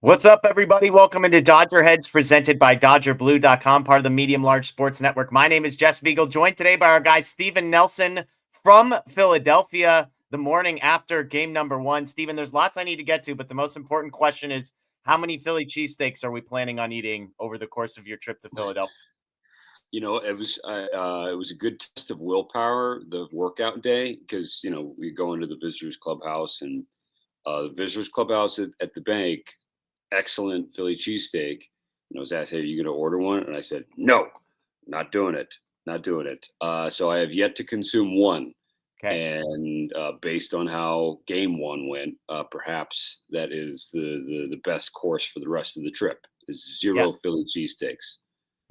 What's up, everybody? Welcome into DodgerHeads, presented by DodgerBlue.com, part of the Medium Large Sports Network. My name is Jeff Spiegel, joined today by our guy Steven Nelson from Philadelphia, the morning after game number one. Steven, there's lots I need to get to, but the most important question is, how many Philly cheesesteaks are we planning on eating over the course of your trip to Philadelphia? It was a good test of willpower, the workout day, because we go into the visitors clubhouse, and the visitors clubhouse at the bank, excellent Philly cheesesteak. And I was asked, "Hey, are you going to order one?" And I said, "No, not doing it, not doing it." So I have yet to consume one, Okay. and based on how game one went, perhaps that is the best course for the rest of the trip is Yeah. zero Philly cheesesteaks.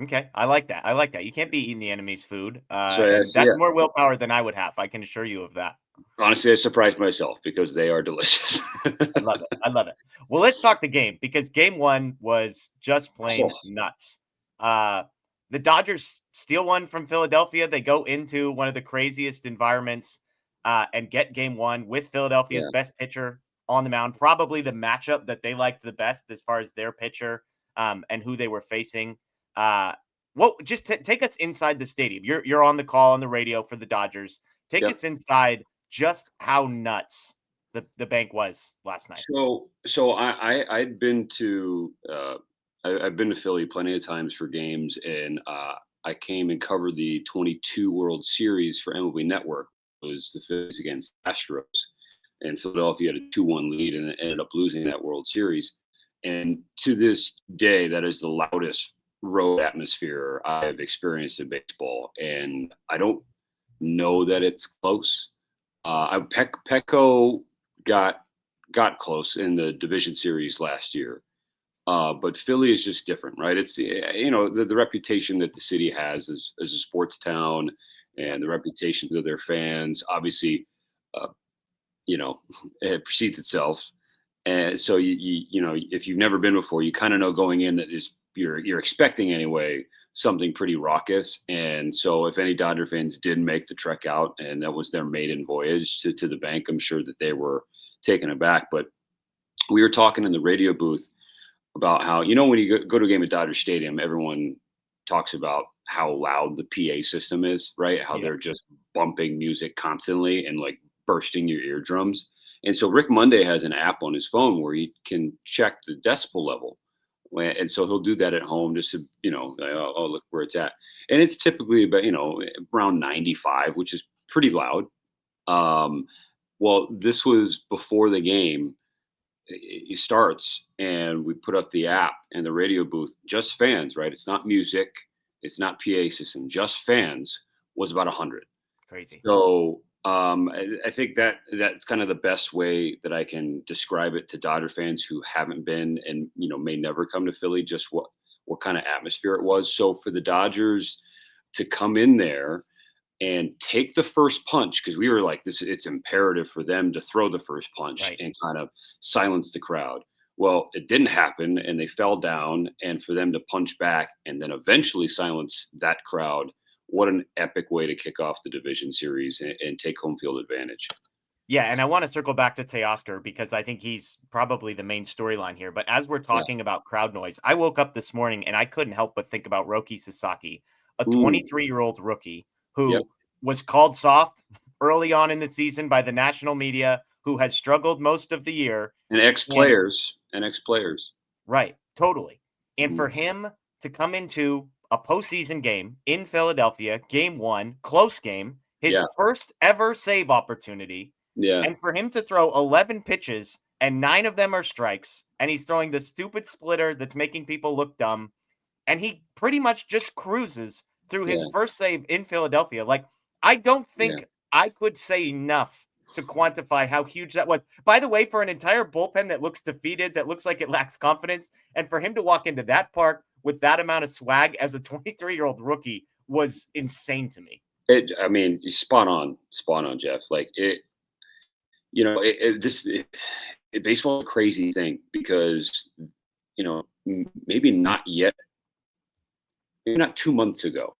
Okay. I like that. I like that. You can't be eating the enemy's food. So And so that's yeah, more willpower than I would have. I can assure you of that. honestly, I surprised myself because they are delicious. I love it. I love it. Well, let's talk the game because game one was just plain Oh, nuts. Uh, the Dodgers steal one from Philadelphia. They go into one of the craziest environments and get game one with Philadelphia's yeah. best pitcher on the mound. Probably the matchup that they liked the best as far as their pitcher and who they were facing. Uh, just take us inside the stadium. You're on the call on the radio for the Dodgers. Take Yep. us inside just how nuts the bank was last night. So I'd been to I've been to Philly plenty of times for games, and I came and covered the 22 World Series for MLB Network. It was the Phillies against Astros, and Philadelphia had a 2-1 lead and ended up losing that World Series. And to this day, that is the loudest road atmosphere I've experienced in baseball, and I don't know that it's close. Petco got got close in the division series last year. But Philly is just different, right? It's the reputation that the city has as a sports town, Yeah. and the reputations of their fans. Obviously, uh, it precedes itself. And so if you've never been before, you kind of know going in that is you're expecting anyway something pretty raucous. And so if any Dodger fans did make the trek out and that was their maiden voyage to the bank, I'm sure that they were taken aback. But we were talking in the radio booth about how when you go to a game at Dodger Stadium, everyone talks about how loud the PA system is, right? How Yeah. they're just bumping music constantly and like bursting your eardrums. And so Rick Monday has an app on his phone where he can check the decibel level. And so he'll do that at home just to, like, oh, look where it's at. And it's typically about, around 95, which is pretty loud. Um, well, this was before the game it starts, and we put up the app and the radio booth, just fans, right? It's not music, it's not PA system, just fans was about 100. Crazy. So I think that's kind of the best way that I can describe it to Dodger fans who haven't been and may never come to Philly, just what kind of atmosphere it was. So for the Dodgers to come in there and take the first punch, because we were like, this it's imperative for them to throw the first punch Right. and kind of silence the crowd. Well, it didn't happen, and they fell down, and for them to punch back and then eventually silence that crowd, what an epic way to kick off the division series and take home field advantage. Yeah, and I want to circle back to Teoscar because I think he's probably the main storyline here. But as we're Yeah. talking about crowd noise, I woke up this morning and I couldn't help but think about Roki Sasaki, a Ooh. 23-year-old rookie Yep. who was called soft early on in the season by the national media, who has struggled most of the year. And ex And players and ex players. right, totally. And Mm. for him to come into a postseason game in Philadelphia, game one, close game, his Yeah. first ever save opportunity, Yeah. and for him to throw 11 pitches and 9 of them are strikes, and he's throwing the stupid splitter that's making people look dumb, and he pretty much just cruises through his Yeah. first save in Philadelphia. Like, I don't Yeah. think I could say enough to quantify how huge that was. By the way, for an entire bullpen that looks defeated, that looks like it lacks confidence, and for him to walk into that park with that amount of swag as a 23-year-old rookie was insane to me. I mean, spot on, Jeff. Like baseball is a crazy thing because maybe not yet, maybe not 2 months ago.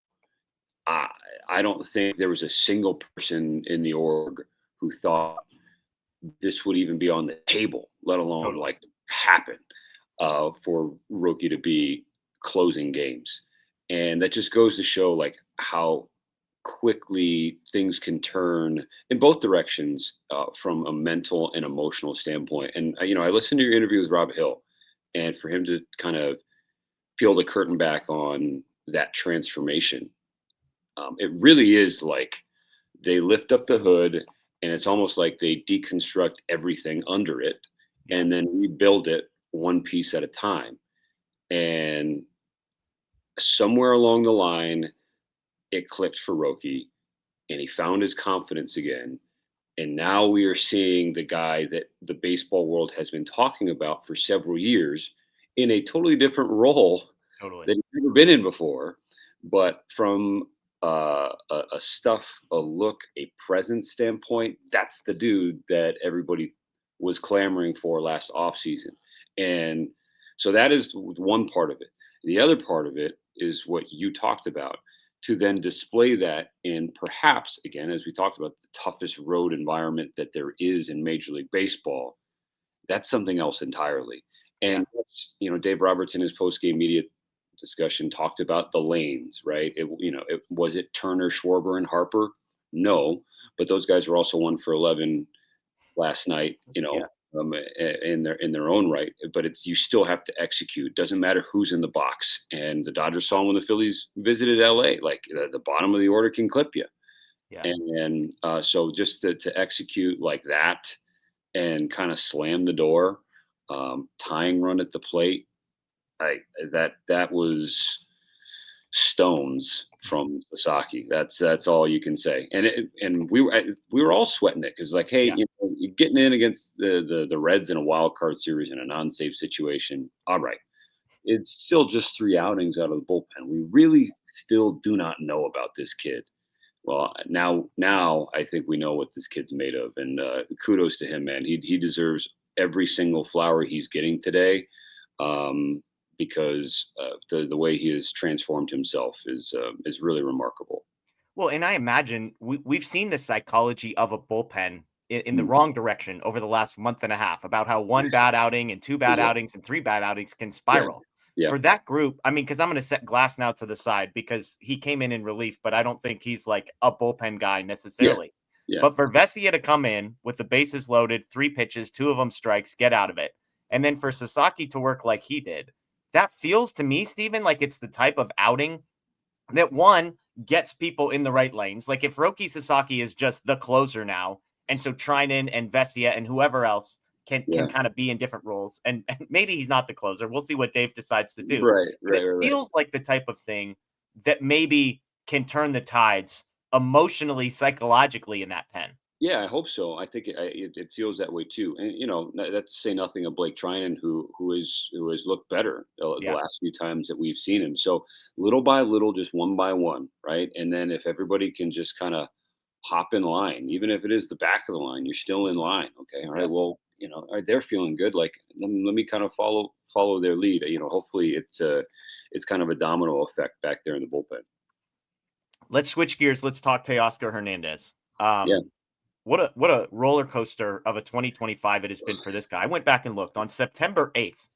I I don't think there was a single person in the org who thought this would even be on the table, let alone Totally. like happen. for Roki to be closing games. And that just goes to show like how quickly things can turn in both directions from a mental and emotional standpoint. And I listened to your interview with Rob Hill, and for him to kind of peel the curtain back on that transformation, it really is like they lift up the hood, and it's almost like they deconstruct everything under it and then rebuild it one piece at a time. And somewhere along the line, it clicked for Roki, and he found his confidence again. And now we are seeing the guy that the baseball world has been talking about for several years in a totally different role Totally. that he's never been in before. But from a stuff, a look, a presence standpoint, that's the dude that everybody was clamoring for last offseason. And so that is one part of it. The other part of it is what you talked about, to then display that in, perhaps, again, as we talked about, the toughest road environment that there is in Major League Baseball. That's something else entirely. Yeah. And Dave Roberts in his post-game media discussion talked about the lanes, right? Was it Turner, Schwarber, and Harper? No, but those guys were also 1 for 11 last night. Yeah. In their own right. But it's, you still have to execute. Doesn't matter who's in the box. And the Dodgers saw when the Phillies visited LA, like the bottom of the order can clip you. Yeah. And so just to execute like that and kind of slam the door, tying run at the plate, that was stones from Sasaki. That's all you can say. And we were all sweating it because, like, hey, Yeah. you're getting in against the Reds in a wild card series in a non-safe situation. All right, it's still just 3 outings out of the bullpen. We really still do not know about this kid. Well, now I think we know what this kid's made of, and kudos to him, man. He deserves every single flower he's getting today, because the way he has transformed himself is really remarkable. Well, and I imagine we've seen the psychology of a bullpen in the Mm. wrong direction over the last month and a half, about how one bad outing and two bad Yeah, outings and three bad outings can yeah, spiral. yeah, For that group, I mean, because I'm going to set Glass now to the side because he came in relief, but I don't think he's like a bullpen guy yeah, necessarily. yeah, But for Vesia to come in with the bases loaded, 3 pitches, 2 of them strikes, get out of it, and then for Sasaki to work like he did, that feels to me, Steven, like it's the type of outing that, one, gets people in the right lanes. Like if Roki Sasaki is just the closer now, and so Trinan and Vesia and whoever else can yeah. kind of be in different roles, and maybe he's not the closer. We'll see what Dave decides to do. Right, But right, it right, right. feels like the type of thing that maybe can turn the tides emotionally, psychologically in that pen. Yeah, I hope so. I think it feels that way too. And that's to say nothing of Blake Trinan, who has looked better the Yeah. last few times that we've seen him. So little by little, just one by one, right? And then if everybody can just kind of hop in line, even if it is the back of the line, you're still in line. Okay, all right. Yep. Well, all right, they're feeling good. Like let me kind of follow their lead. Hopefully it's kind of a domino effect back there in the bullpen. Let's switch gears. Let's talk Teoscar Hernandez. Yeah, What a roller coaster of a 2025 it has been for this guy. I went back and looked. On September 8th,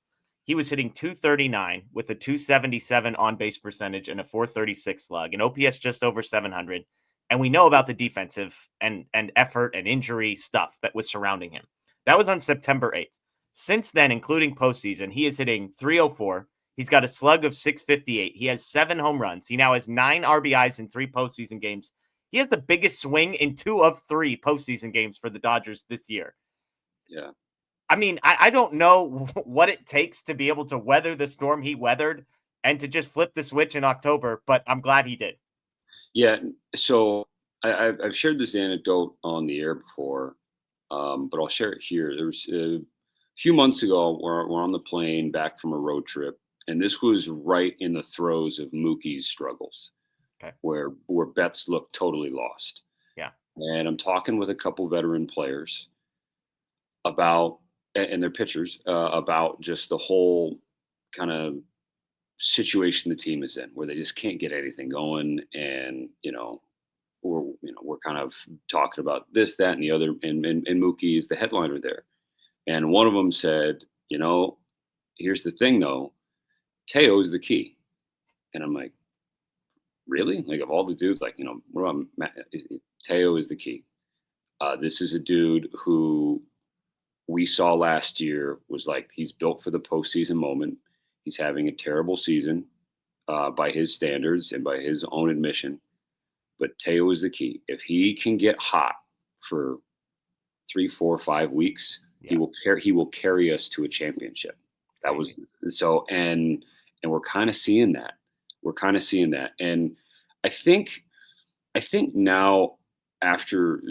he was hitting 239 with a 277 on base percentage and a 436 slug, an OPS just over 700. And we know about the defensive and effort and injury stuff that was surrounding him. That was on September 8th. Since then, including postseason, he is hitting 304. He's got a slug of 658. He has 7 home runs. He now has 9 RBIs in 3 postseason games. He has the biggest swing in 2 of 3 postseason games for the Dodgers this year. yeah. I mean, I don't know what it takes to be able to weather the storm he weathered and to just flip the switch in October, but I'm glad he did. Yeah. So I've shared this anecdote on the air before, but I'll share it here. There was a few months ago, we're on the plane back from a road trip, and this was right in the throes of Mookie's struggles, Okay. where Betts looked totally lost. Yeah. And I'm talking with a couple veteran players about, and their pitchers, about just the whole kind of situation the team is in, where they just can't get anything going, and we're kind of talking about this, that, and the other, and Mookie is the headliner there. And one of them said, here's the thing though, Teo is the key. And I'm like, really? Like of all the dudes, like, what about Teo is the key. This is a dude who we saw last year was like, he's built for the postseason moment. He's having a terrible season by his standards and by his own admission. But Teo is the key. If he can get hot for 3, 4, 5 weeks, he will carry us to a championship. That was so, and we're kind of seeing that. And I think now after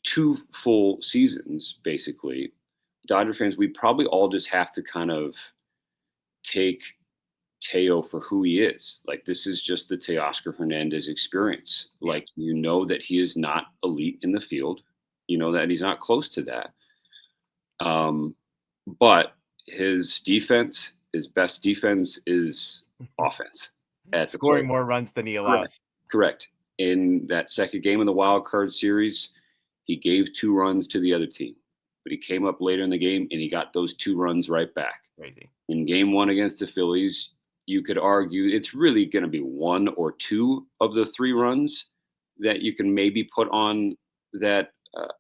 2 full seasons, basically, Dodger fans, we probably all just have to kind of take Teo for who he is. Like this is just the Teoscar Hernández experience. Like that he is not elite in the field. That he's not close to that. But his defense, his best defense is offense. Scoring more runs than he allows. Correct. In that second game in the wild card series, he gave 2 runs to the other team, but he came up later in the game and he got those 2 runs right back. Crazy. In game 1 against the Phillies, you could argue it's really going to be 1 or 2 of the 3 runs that you can maybe put on that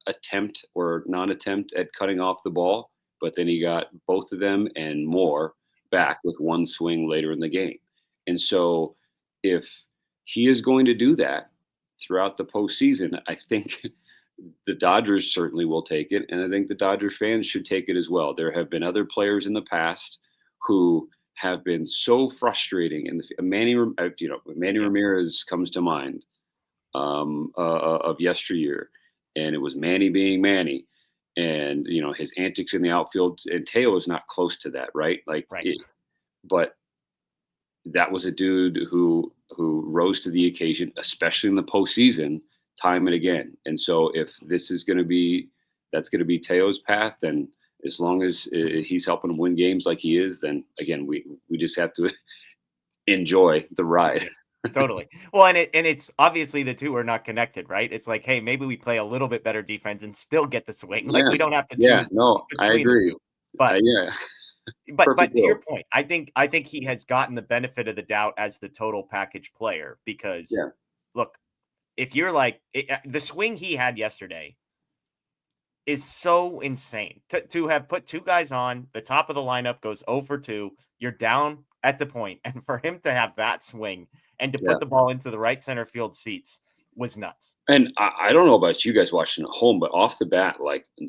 attempt or non-attempt at cutting off the ball. But then he got both of them and more back with 1 swing later in the game. And so if he is going to do that throughout the postseason, I think the Dodgers certainly will take it. And I think the Dodger fans should take it as well. There have been other players in the past who have been so frustrating. And Manny Ramirez comes to mind of yesteryear. And it was Manny being Manny. And, his antics in the outfield. And Teo is not close to that, right? But that was a dude who rose to the occasion, especially in the postseason, time and again. And so if this is going to be, that's going to be Teo's path, then as long as he's helping him win games like he is, then again, we just have to enjoy the ride. Totally. Well, and it's obviously the two are not connected, right? It's like, hey, maybe we play a little bit better defense and still get the swing. Like we don't have to choose. Yeah, no, I agree. But but to your deal. point, I think he has gotten the benefit of the doubt as the total package player because look, if you're like the swing he had yesterday is so insane to have put 2 guys on the top of the lineup goes 0 for 2. You're down at the point, and for him to have that swing and to put the ball into the right center field seats was nuts. And I don't know about you guys watching at home, but off the bat,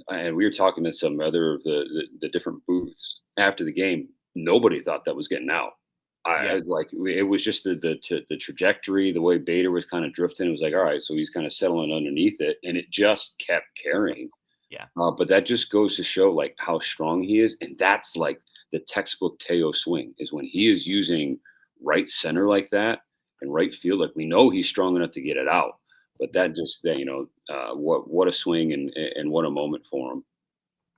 and we were talking to some other of the different booths after the game. Nobody thought that was getting out. It was just the trajectory, the way Bader was kind of drifting. It was like, all right, so he's kind of settling underneath it, and it just kept carrying. Yeah. But that just goes to show how strong he is, and that's like the textbook Teo swing is when he is using right center like that and right field. Like we know he's strong enough to get it out, but that just what a swing and what a moment for him.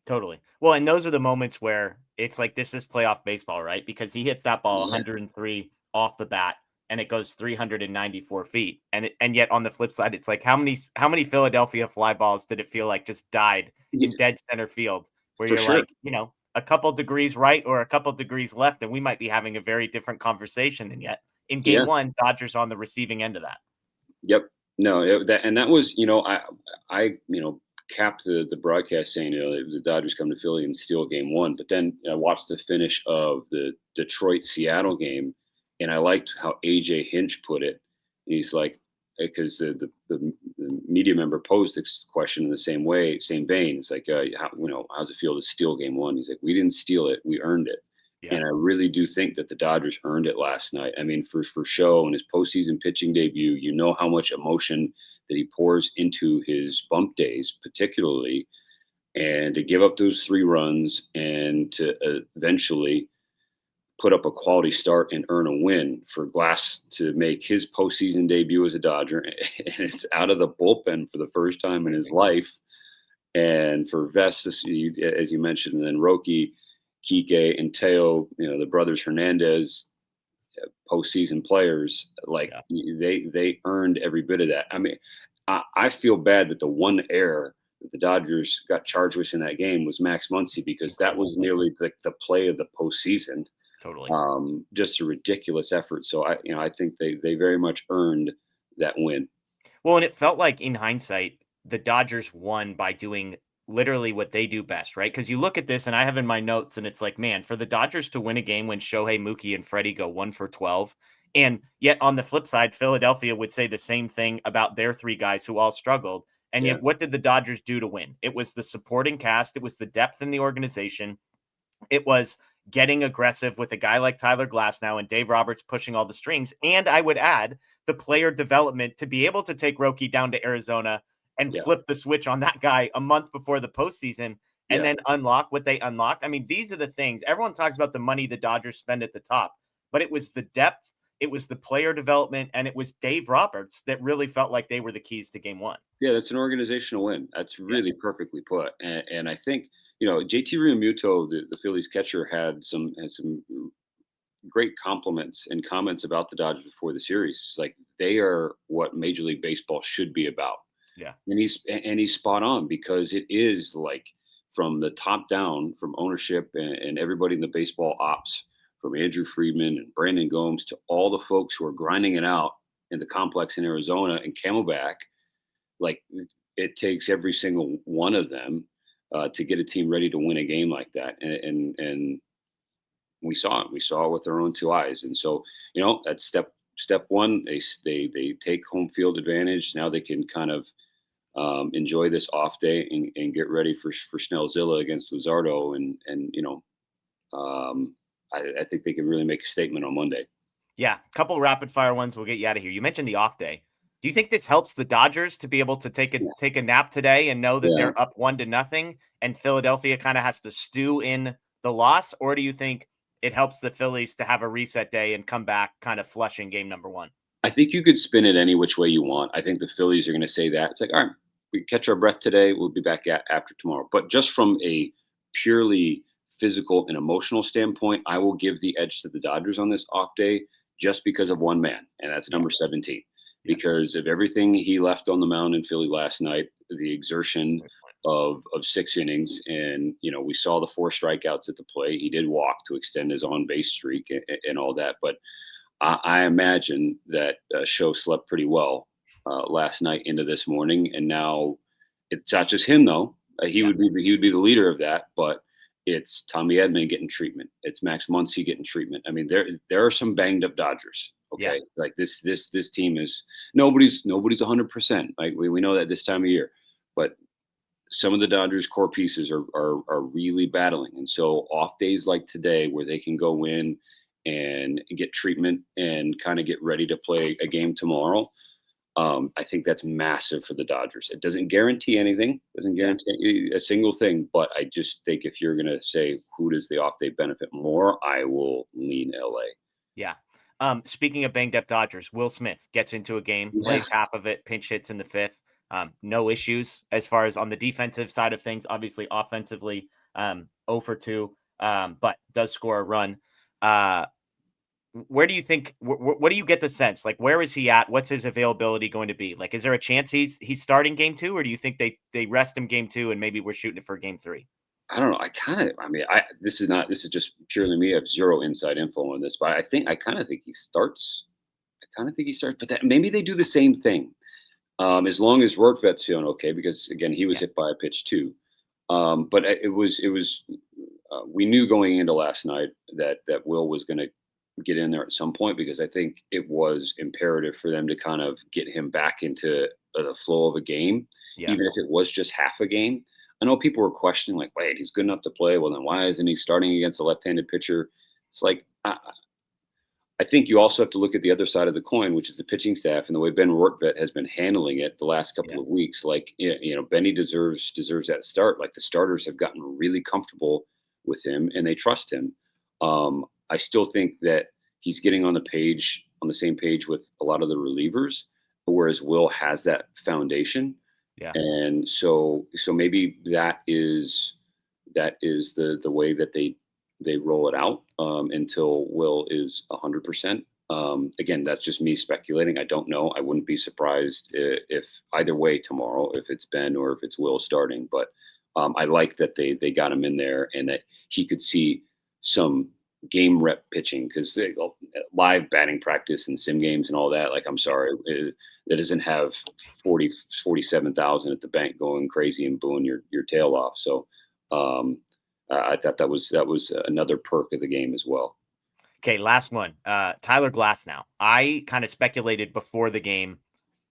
Totally. Well, and those are the moments where it's like this is playoff baseball, right? Because he hits that ball 103 off the bat and it goes 394 feet. And yet on the flip side, it's like how many Philadelphia fly balls did it feel like just died in dead center field where you're like, a couple degrees right or a couple degrees left, and we might be having a very different conversation. And yet in game 1, Dodgers on the receiving end of that. Yep. No, that was, I capped the broadcast saying, the Dodgers come to Philly and steal game 1. But then I watched the finish of the Detroit-Seattle game, and I liked how AJ Hinch put it. He's like, because the media member posed this question in the same vein. It's like, how's it feel to steal game 1? He's like, we didn't steal it, we earned it. Yeah. And I really do think that the Dodgers earned it last night. I mean, for Show and his postseason pitching debut, how much emotion that he pours into his bump days, particularly, and to give up those 3 runs and to eventually put up a quality start and earn a win for Glass to make his postseason debut as a Dodger. And it's out of the bullpen for the first time in his life. And for Vest, as you mentioned, and then Roki, Kike, and Teo, the brothers Hernandez, postseason players, they earned every bit of that. I mean, I feel bad that the one error that the Dodgers got charged with in that game was Max Muncy, because that was nearly the play of the postseason. Totally. Just a ridiculous effort. So I think they very much earned that win. Well, and it felt like in hindsight, the Dodgers won by doing literally what they do best, right? Because you look at this, and I have in my notes, and it's like, man, for the Dodgers to win a game when Shohei, Mookie, and Freddie go 1 for 12, and yet on the flip side, Philadelphia would say the same thing about their three guys who all struggled. And Yeah. yet, what did the Dodgers do to win? It was the supporting cast, it was the depth in the organization, it was getting aggressive with a guy like Tyler Glasnow and Dave Roberts pushing all the strings. And I would add the player development to be able to take Roki down to Arizona and Yeah. flip the switch on that guy a month before the postseason and Yeah. then unlock what they unlocked. I mean, these are the things. Everyone talks about the money the Dodgers spend at the top, but it was the depth, it was the player development, and it was Dave Roberts that really felt like they were the keys to game one. Yeah, that's an organizational win. That's really perfectly put. And I think, JT Realmuto, the Phillies catcher, had some great compliments and comments about the Dodgers before the series. It's like they are what Major League Baseball should be about. Yeah. And he's spot on, because it is like from the top down, from ownership and everybody in the baseball ops, from Andrew Friedman and Brandon Gomes to all the folks who are grinding it out in the complex in Arizona and Camelback. Like, it takes every single one of them to get a team ready to win a game like that. And we saw it. We saw it with our own two eyes. And so, that's step one. They take home field advantage. Now they can kind of enjoy this off day and get ready for Snellzilla against Luzardo. I think they can really make a statement on Monday. Yeah, a couple rapid fire ones. We'll get you out of here. You mentioned the off day. Do you think this helps the Dodgers to be able to take a nap today and know that they're up 1-0 and Philadelphia kind of has to stew in the loss? Or do you think it helps the Phillies to have a reset day and come back kind of flushing game number one? I think you could spin it any which way you want. I think the Phillies are going to say that. It's like, all right, we catch our breath today. We'll be back after tomorrow. But just from a purely physical and emotional standpoint, I will give the edge to the Dodgers on this off day just because of one man, and that's number 17. Because of everything he left on the mound in Philly last night, the exertion of 6 innings, and we saw the 4 strikeouts at the plate. He did walk to extend his on base streak and all that, but I imagine that Show slept pretty well last night into this morning, and now it's not just him though. He would be the leader of that, but it's Tommy Edman getting treatment. It's Max Muncy getting treatment. I mean, there are some banged up Dodgers. Okay, like this team is nobody's 100%. Like we know that this time of year, but some of the Dodgers core pieces are really battling, and so off days like today where they can go in and get treatment and kind of get ready to play a game tomorrow. I think that's massive for the Dodgers. It doesn't guarantee anything, doesn't guarantee a single thing, but I just think if you're going to say who does the off day benefit more, I will lean LA. Yeah. Speaking of banged up Dodgers, Will Smith gets into a game, plays half of it, pinch hits in the 5th. No issues as far as on the defensive side of things. Obviously, offensively, 0 for 2, but does score a run. Where do you think? What do you get the sense? Like, where is he at? What's his availability going to be? Like, is there a chance he's starting game 2, or do you think they rest him game 2 and maybe we're shooting it for game 3? I don't know. This is just purely me. I have zero inside info on this, but I kind of think he starts. But that maybe they do the same thing. As long as Rortvedt's feeling okay, because again, he was hit by a pitch too. But it was, we knew going into last night that Will was going to get in there at some point, because I think it was imperative for them to kind of get him back into the flow of a game, even if it was just half a game. I know people were questioning, like, wait, he's good enough to play. Well, then why isn't he starting against a left-handed pitcher? It's like, I think you also have to look at the other side of the coin, which is the pitching staff and the way Ben Rortvedt has been handling it the last couple of weeks. Like, Benny deserves that start. Like, the starters have gotten really comfortable with him and they trust him. I still think that he's getting on the same page with a lot of the relievers, whereas Will has that foundation. Yeah. And so maybe that is the way that they roll it out until Will is 100%. Again, that's just me speculating. I don't know. I wouldn't be surprised if either way tomorrow, if it's Ben or if it's Will starting. But I like that they got him in there and that he could see some game rep pitching because live batting practice and sim games and all that. Like, I'm sorry, that doesn't have 47,000 at the bank going crazy and booing your tail off. So I thought that was another perk of the game as well. Okay, last one. Tyler Glass now. I kind of speculated before the game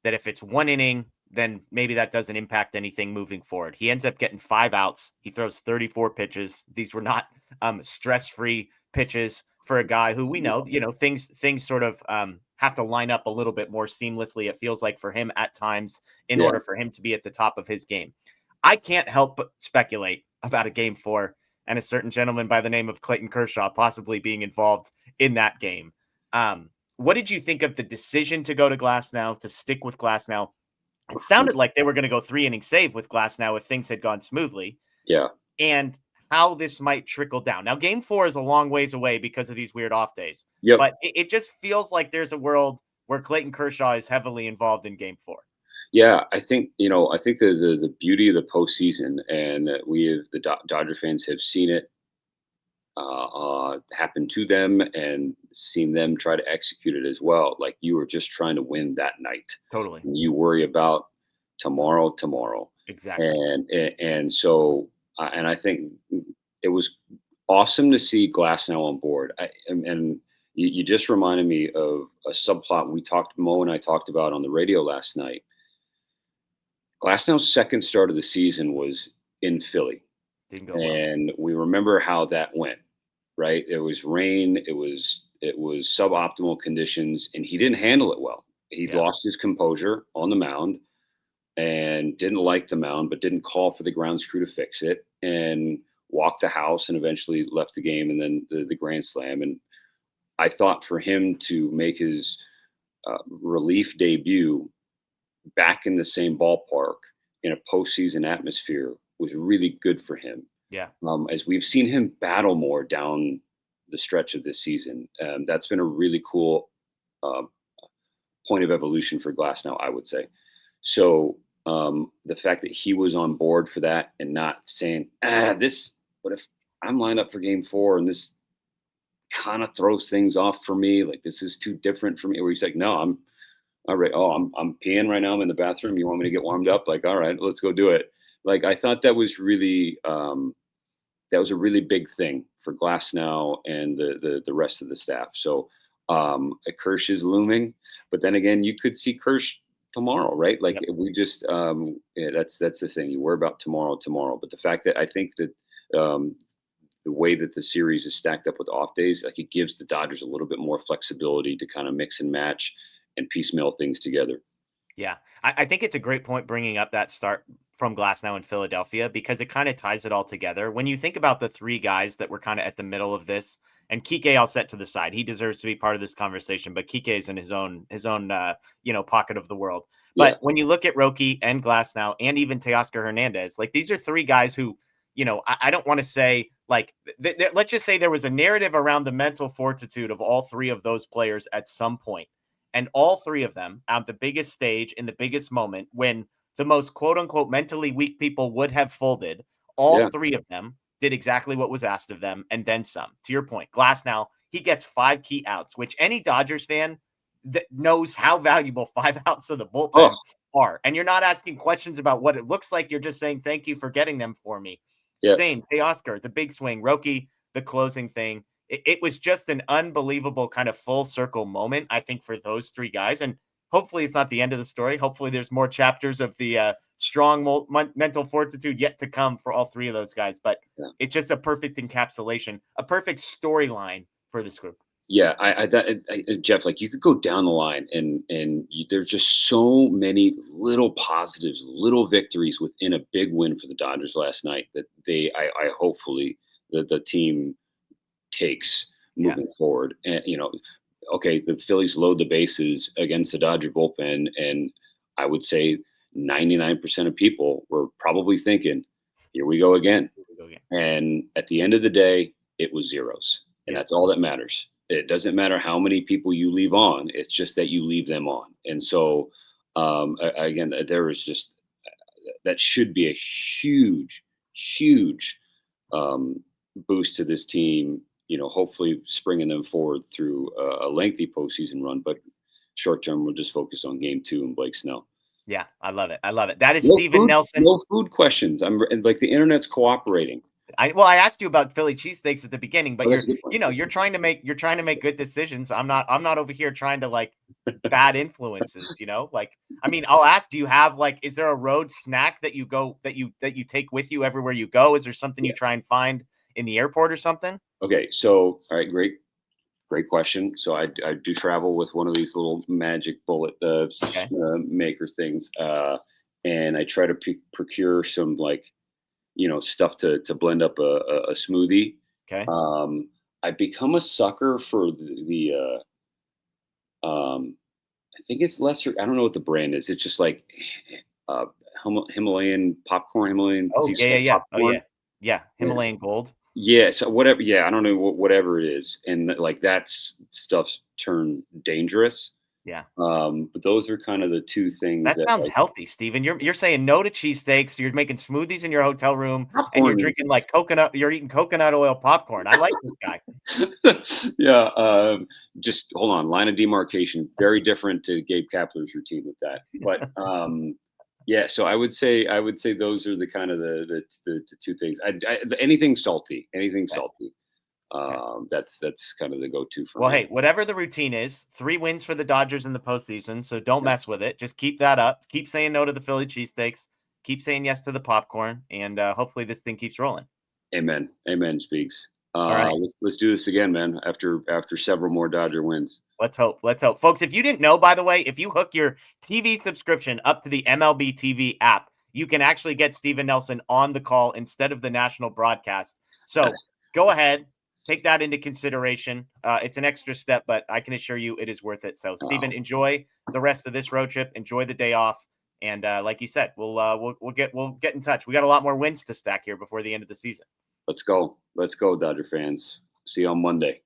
that if it's one inning, then maybe that doesn't impact anything moving forward. He ends up getting 5 outs. He throws 34 pitches. These were not stress-free pitches for a guy who we know, things sort of have to line up a little bit more seamlessly. It feels like for him at times in Yeah. order for him to be at the top of his game. I can't help but speculate about a game 4 and a certain gentleman by the name of Clayton Kershaw possibly being involved in that game. What did you think of the decision to go to Glass now, to stick with Glass now? It sounded like they were going to go 3-inning save with Glass now if things had gone smoothly. Yeah. And how this might trickle down. Now, game 4 is a long ways away because of these weird off days. Yep. But it just feels like there's a world where Clayton Kershaw is heavily involved in game 4. Yeah, I think the beauty of the postseason, and that the Dodger fans have seen it happen to them and seen them try to execute it as well. Like, you were just trying to win that night. Totally. And you worry about tomorrow, Exactly. and so and I think it was awesome to see Glass now on board. And you just reminded me of a subplot Mo and I talked about on the radio last night. Glasnow's second start of the season was in Philly. Didn't go well. And we remember how that went, right? It was rain, it was suboptimal conditions, and he didn't handle it well. He Yeah. lost his composure on the mound and didn't like the mound, but didn't call for the grounds crew to fix it, and walked the house and eventually left the game, and then the grand slam. And I thought for him to make his relief debut back in the same ballpark in a postseason atmosphere was really good for him. Yeah. As we've seen him battle more down the stretch of this season, that's been a really cool uh, point of evolution for Glasnow, I would say. So the fact that he was on board for that and not saying, what if I'm lined up for game 4 and this kind of throws things off for me? Like, this is too different for me. Where he's like, no, I'm all right. Oh, I'm peeing right now. I'm in the bathroom. You want me to get warmed up? Like, all right, let's go do it. Like, I thought that was really that was a really big thing for Glasnow and the rest of the staff. So a Kirsch is looming, but then again, you could see Kirsch tomorrow, right? Like, Yep. we just yeah, that's the thing. You worry about tomorrow. But the fact that I think that the way that the series is stacked up with off days, like, it gives the Dodgers a little bit more flexibility to kind of mix and match and piecemeal things together. Yeah. I think it's a great point bringing up that start from Glasnow in Philadelphia because it kind of ties it all together. When you think about the 3 guys that were kind of at the middle of this, and Kike I'll set to the side. He deserves to be part of this conversation, but Kike is in his own pocket of the world. Yeah. But when you look at Roki and Glasnow and even Teoscar Hernandez, like, these are 3 guys who, I don't want to say, like, let's just say there was a narrative around the mental fortitude of all 3 of those players at some point. And all 3 of them at the biggest stage in the biggest moment when the most quote unquote mentally weak people would have folded, all Yeah. 3 of them did exactly what was asked of them and then some. To your point, Glasnow, he gets 5 key outs, which any Dodgers fan that knows how valuable 5 outs of the bullpen are. And you're not asking questions about what it looks like. You're just saying, thank you for getting them for me. Yeah. Same, Teoscar, the big swing, Roki, the closing thing. It was just an unbelievable kind of full circle moment, I think, for those 3 guys. And hopefully it's not the end of the story. Hopefully there's more chapters of the strong mental fortitude yet to come for all 3 of those guys. But Yeah. it's just a perfect encapsulation, a perfect storyline for this group. Yeah, Jeff, like, you could go down the line and there's just so many little positives, little victories within a big win for the Dodgers last night that I hopefully the team takes moving forward. And okay, the Phillies load the bases against the Dodger bullpen, and I would say 99% of people were probably thinking, "Here we go again." And at the end of the day, it was zeros, and that's all that matters. It doesn't matter how many people you leave on. It's just that you leave them on. And so, again, there is just that should be a huge, huge boost to this team. Hopefully springing them forward through a lengthy postseason run, but short term, we'll just focus on game 2 and Blake Snell. Yeah, I love it. I love it. That is No Steven food, Nelson. no food questions. I'm like the internet's cooperating. I asked you about Philly cheesesteaks at the beginning, but Oh, that's a good point. you're trying to make good decisions. I'm not over here trying to like bad influences, Like, I mean, I'll ask, do you have like, is there a road snack that you take with you everywhere you go? Is there something you try and find in the airport or something? Okay, so all right, great question. So I do travel with one of these little magic bullet Okay. maker things, and I try to procure some stuff to blend up a smoothie. Okay. I've become a sucker for I think it's lesser. I don't know what the brand is. It's just like uh, Himalayan popcorn, Himalayan Oh, sea yeah, yeah, salt yeah. Oh, popcorn. yeah. Yeah. Yeah. Himalayan Gold. Yeah, so whatever. Yeah, I don't know whatever it is, and like that's stuff's turned dangerous. Yeah. But those are kind of the two things That that sounds like healthy, Steven. You're saying no to cheesesteaks, you're making smoothies in your hotel room, and you're popcorn is. drinking like you're eating coconut oil popcorn. I like this guy. Yeah, just hold on. Line of demarcation, very different to Gabe Kapler's routine with that. But yeah, so I would say those are the kind of the two things. Anything salty, anything Okay. salty. Okay. That's kind of the go-to for Well, me. hey, whatever the routine is, 3 wins for the Dodgers in the postseason, so don't mess with it. Just keep that up. Keep saying no to the Philly cheesesteaks. Keep saying yes to the popcorn, and hopefully this thing keeps rolling. Amen. Amen. Speaks. All right. Let's do this again, man. After several more Dodger wins. Let's hope. Let's hope. Folks, if you didn't know, by the way, if you hook your TV subscription up to the MLB TV app, you can actually get Steven Nelson on the call instead of the national broadcast. So go ahead, take that into consideration. It's an extra step, but I can assure you it is worth it. So, Steven, Oh, enjoy the rest of this road trip. Enjoy the day off. And like you said, we'll get in touch. We got a lot more wins to stack here before the end of the season. let's go. Let's go, Dodger fans. See you on Monday.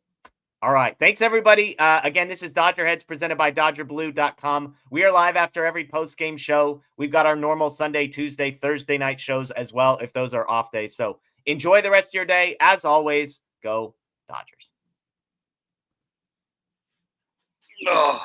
All right. Thanks, everybody. Again, this is DodgerHeads presented by DodgerBlue.com. We are live after every post-game show. We've got our normal Sunday, Tuesday, Thursday night shows as well, if those are off days. So enjoy the rest of your day. As always, go Dodgers. Oh.